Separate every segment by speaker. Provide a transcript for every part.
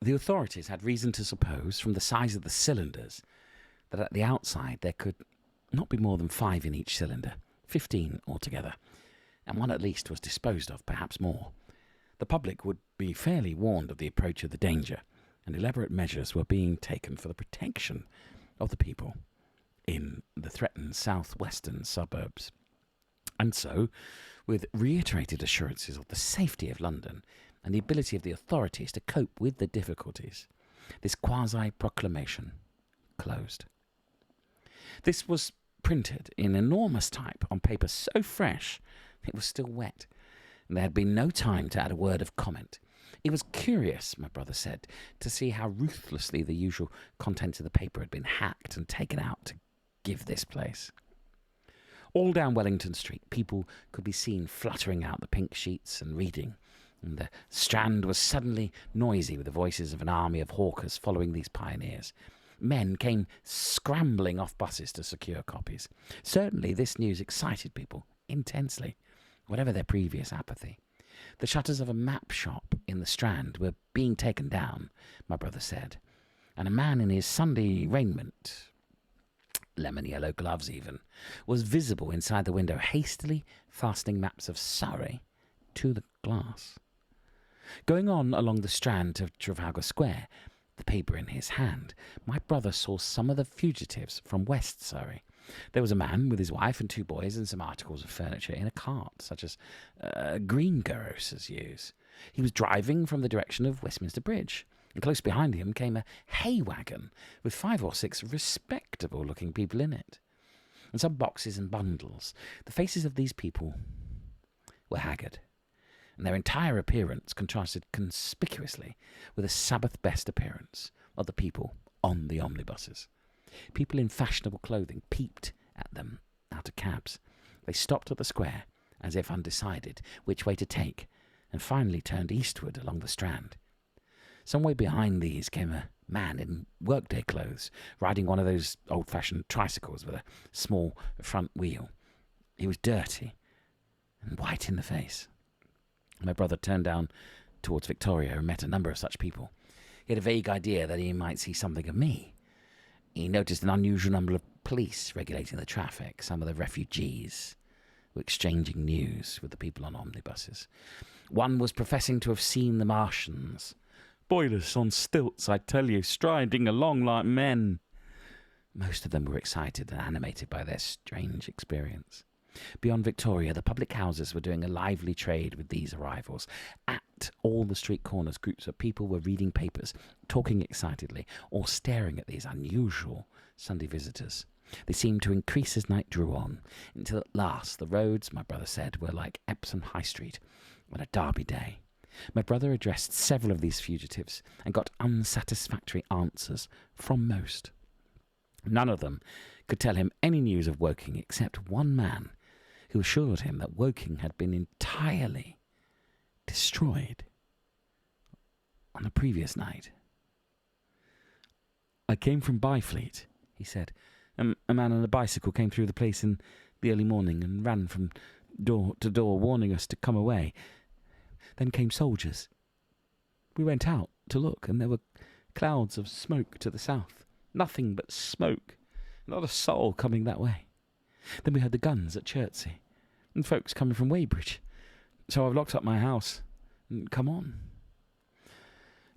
Speaker 1: The authorities had reason to suppose, from the size of the cylinders, that at the outside there could not be more than 5 in each cylinder, 15 altogether, and one at least was disposed of, perhaps more. The public would be fairly warned of the approach of the danger, and elaborate measures were being taken for the protection of the people in the threatened southwestern suburbs. And so, with reiterated assurances of the safety of London and the ability of the authorities to cope with the difficulties, this quasi-proclamation closed. This was printed in enormous type on paper so fresh it was still wet, and there had been no time to add a word of comment. It was curious, my brother said, to see how ruthlessly the usual contents of the paper had been hacked and taken out to give this place. All down Wellington Street, people could be seen fluttering out the pink sheets and reading, and the Strand was suddenly noisy with the voices of an army of hawkers following these pioneers. Men came scrambling off buses to secure copies. Certainly this news excited people intensely, whatever their previous apathy. The shutters of a map shop in the Strand were being taken down, my brother said, and a man in his Sunday raiment, lemon yellow gloves even, was visible inside the window, hastily fastening maps of Surrey to the glass. Going on along the Strand to Trafalgar Square, the paper in his hand, my brother saw some of the fugitives from West Surrey. There was a man with his wife and 2 boys and some articles of furniture in a cart, such as greengrocers use. He was driving from the direction of Westminster Bridge, and close behind him came a hay wagon with 5 or 6 respectable-looking people in it, and some boxes and bundles. The faces of these people were haggard, and their entire appearance contrasted conspicuously with the Sabbath-best appearance of the people on the omnibuses. People in fashionable clothing peeped at them out of cabs. They stopped at the square, as if undecided which way to take, and finally turned eastward along the Strand. Some way behind these came a man in workday clothes, riding one of those old-fashioned tricycles with a small front wheel. He was dirty and white in the face. My brother turned down towards Victoria and met a number of such people. He had a vague idea that he might see something of me. He noticed an unusual number of police regulating the traffic. Some of the refugees were exchanging news with the people on omnibuses. One was professing to have seen the Martians. Boilers on stilts, I tell you, striding along like men. Most of them were excited and animated by their strange experience. Beyond Victoria, the public houses were doing a lively trade with these arrivals. At all the street corners, groups of people were reading papers, talking excitedly, or staring at these unusual Sunday visitors. They seemed to increase as night drew on, until at last the roads, my brother said, were like Epsom High Street on a Derby day. My brother addressed several of these fugitives and got unsatisfactory answers from most. None of them could tell him any news of Woking except one man who assured him that Woking had been entirely destroyed on the previous night. I came from Byfleet, he said. A man on a bicycle came through the place in the early morning and ran from door to door, warning us to come away. Then came soldiers. We went out to look, and there were clouds of smoke to the south. Nothing but smoke. Not a soul coming that way. Then we heard the guns at Chertsey, and folks coming from Weybridge. So I've locked up my house and come on.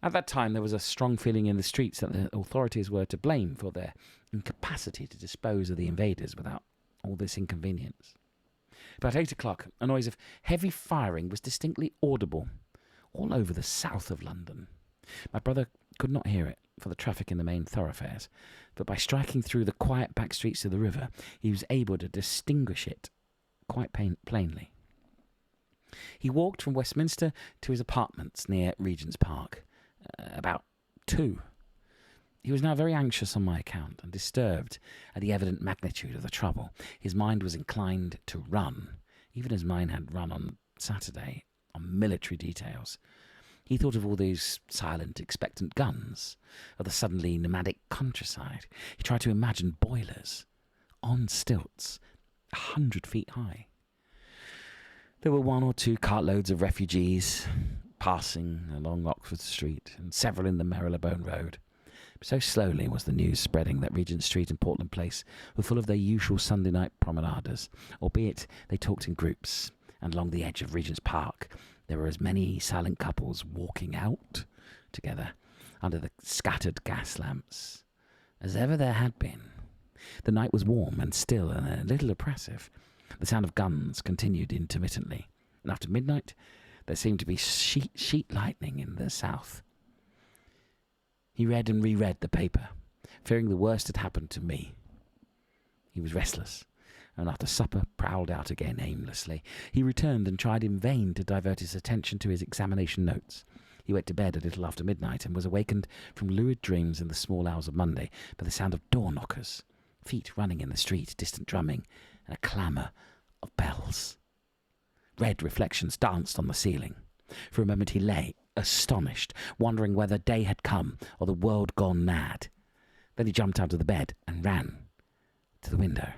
Speaker 1: At that time, there was a strong feeling in the streets that the authorities were to blame for their incapacity to dispose of the invaders without all this inconvenience. About 8 o'clock, a noise of heavy firing was distinctly audible all over the south of London. My brother could not hear it for the traffic in the main thoroughfares, but by striking through the quiet back streets of the river, he was able to distinguish it quite plainly. He walked from Westminster to his apartments near Regent's Park, about 2. He was now very anxious on my account and disturbed at the evident magnitude of the trouble. His mind was inclined to run, even as mine had run on Saturday, on military details. He thought of all those silent, expectant guns, of the suddenly nomadic countryside. He tried to imagine boilers on stilts, 100 feet high. There were 1 or 2 cartloads of refugees, passing along Oxford Street and several in the Marylebone Road. So slowly was the news spreading that Regent Street and Portland Place were full of their usual Sunday night promenaders, albeit they talked in groups, and along the edge of Regent's Park there were as many silent couples walking out together under the scattered gas lamps as ever there had been. The night was warm and still and a little oppressive. The sound of guns continued intermittently, and after midnight there seemed to be sheet lightning in the south. He read and reread the paper, fearing the worst had happened to me. He was restless, and after supper prowled out again aimlessly. He returned and tried in vain to divert his attention to his examination notes. He went to bed a little after midnight and was awakened from lurid dreams in the small hours of Monday by the sound of door knockers, feet running in the street, distant drumming, and a clamour of bells. Red reflections danced on the ceiling. For a moment he lay, astonished, wondering whether day had come or the world gone mad. Then he jumped out of the bed and ran to the window.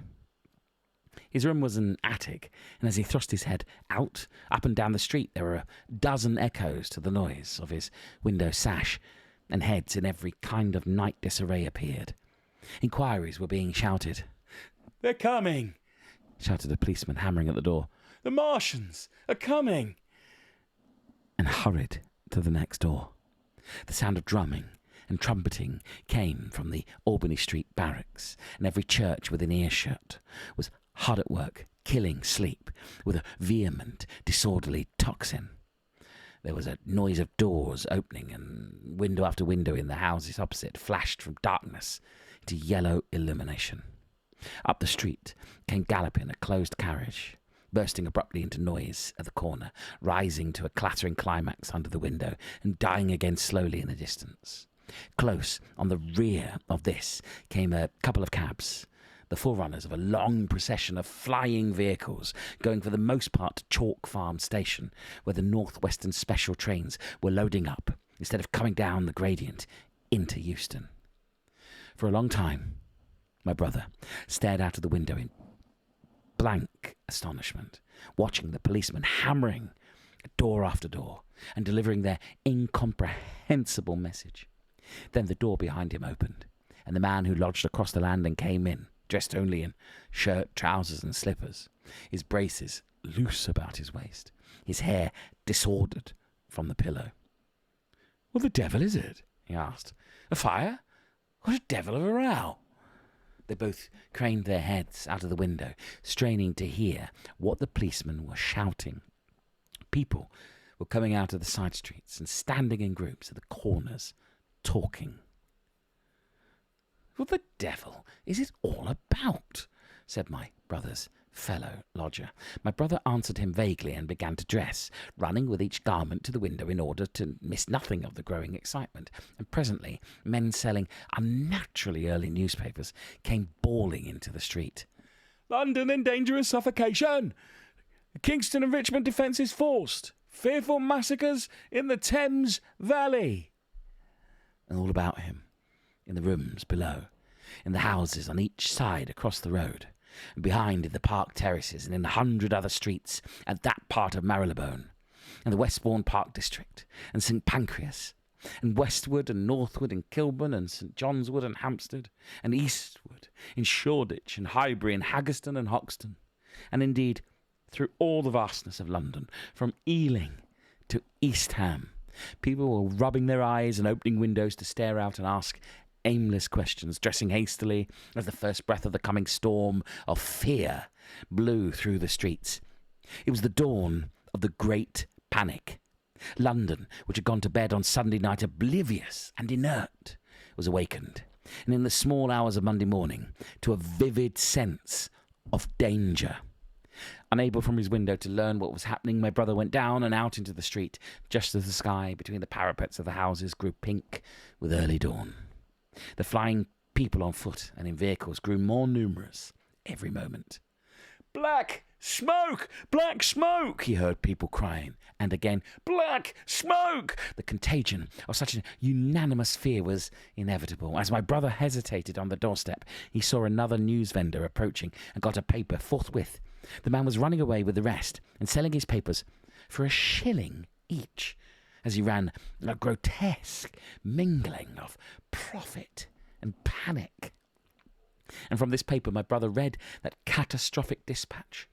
Speaker 1: His room was an attic, and as he thrust his head out, up and down the street, there were a dozen echoes to the noise of his window sash, and heads in every kind of night disarray appeared. Inquiries were being shouted. "They're coming!" shouted a policeman, hammering at the door. "The Martians are coming!" And hurried to the next door. The sound of drumming and trumpeting came from the Albany Street barracks, and every church within earshot was hard at work, killing sleep with a vehement, disorderly tocsin. There was a noise of doors opening, and window after window in the houses opposite flashed from darkness into yellow illumination. Up the street came galloping a closed carriage, bursting abruptly into noise at the corner, rising to a clattering climax under the window, and dying again slowly in the distance. Close on the rear of this came a couple of cabs, the forerunners of a long procession of flying vehicles, going for the most part to Chalk Farm Station, where the North-Western special trains were loading up, instead of coming down the gradient into Euston. For a long time, my brother stared out of the window in blank astonishment, watching the policemen hammering door after door and delivering their incomprehensible message. Then the door behind him opened, and the man who lodged across the landing came in, dressed only in shirt, trousers and slippers, his braces loose about his waist, his hair disordered from the pillow. "What the devil is it?" he asked. "A fire? What a devil of a row!" They both craned their heads out of the window, straining to hear what the policemen were shouting. People were coming out of the side streets and standing in groups at the corners, talking. "What the devil is it all about?" said my brother's fellow lodger. My brother answered him vaguely and began to dress, running with each garment to the window in order to miss nothing of the growing excitement. And presently men selling unnaturally early newspapers came bawling into the street. "London in danger of suffocation! Kingston and Richmond defences forced! Fearful massacres in the Thames Valley!" And all about him, in the rooms below, in the houses on each side across the road, and behind in the park terraces and in 100 other streets at that part of Marylebone, and the Westbourne Park district, and St Pancras, and westward and northward in Kilburn and St John's Wood and Hampstead, and eastward in Shoreditch and Highbury and Haggerston and Hoxton, and indeed through all the vastness of London, from Ealing to East Ham, people were rubbing their eyes and opening windows to stare out and ask aimless questions, dressing hastily as the first breath of the coming storm of fear blew through the streets. It was the dawn of the Great Panic. London, which had gone to bed on Sunday night oblivious and inert, was awakened, and in the small hours of Monday morning, to a vivid sense of danger. Unable from his window to learn what was happening, my brother went down and out into the street, just as the sky between the parapets of the houses grew pink with early dawn. The flying people on foot and in vehicles grew more numerous every moment. "Black smoke! Black smoke!" he heard people crying, and again, "Black smoke!" The contagion of such an unanimous fear was inevitable. As my brother hesitated on the doorstep, he saw another news vendor approaching and got a paper forthwith. The man was running away with the rest and selling his papers for a shilling each, as he ran, a grotesque mingling of profit and panic. And from this paper my brother read that catastrophic dispatch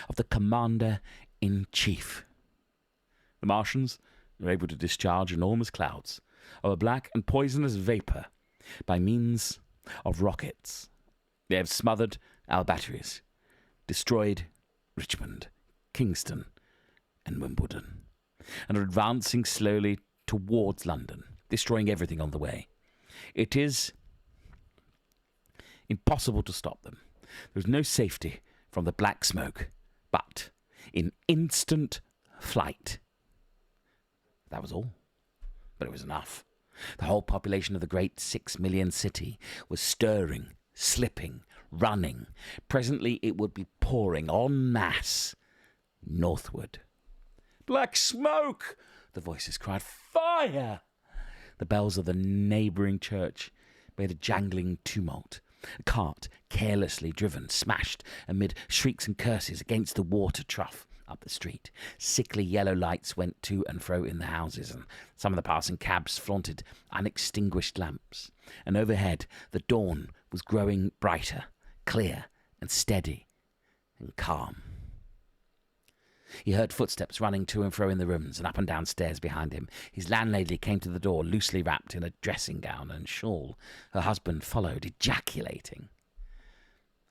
Speaker 1: of the Commander-in-Chief. The Martians are able to discharge enormous clouds of a black and poisonous vapour by means of rockets. They have smothered our batteries, destroyed Richmond, Kingston, and Wimbledon, and are advancing slowly towards London, destroying everything on the way. It is impossible to stop them. There is no safety from the black smoke, but in instant flight. That was all. But it was enough. The whole population of the great 6 million city was stirring, slipping, running. Presently it would be pouring en masse northward. "Black smoke!" the voices cried. "Fire!" The bells of the neighbouring church made a jangling tumult. A cart, carelessly driven, smashed amid shrieks and curses against the water trough up the street. Sickly yellow lights went to and fro in the houses, and some of the passing cabs flaunted unextinguished lamps. And overhead the dawn was growing brighter, clear and steady and calm. He heard footsteps running to and fro in the rooms and up and down stairs behind him. His landlady came to the door, loosely wrapped in a dressing gown and shawl. Her husband followed, ejaculating.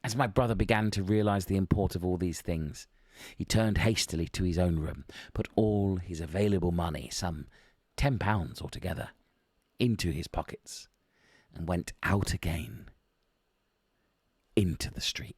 Speaker 1: As my brother began to realise the import of all these things, he turned hastily to his own room, put all his available money, some £10 altogether, into his pockets, and went out again into the street.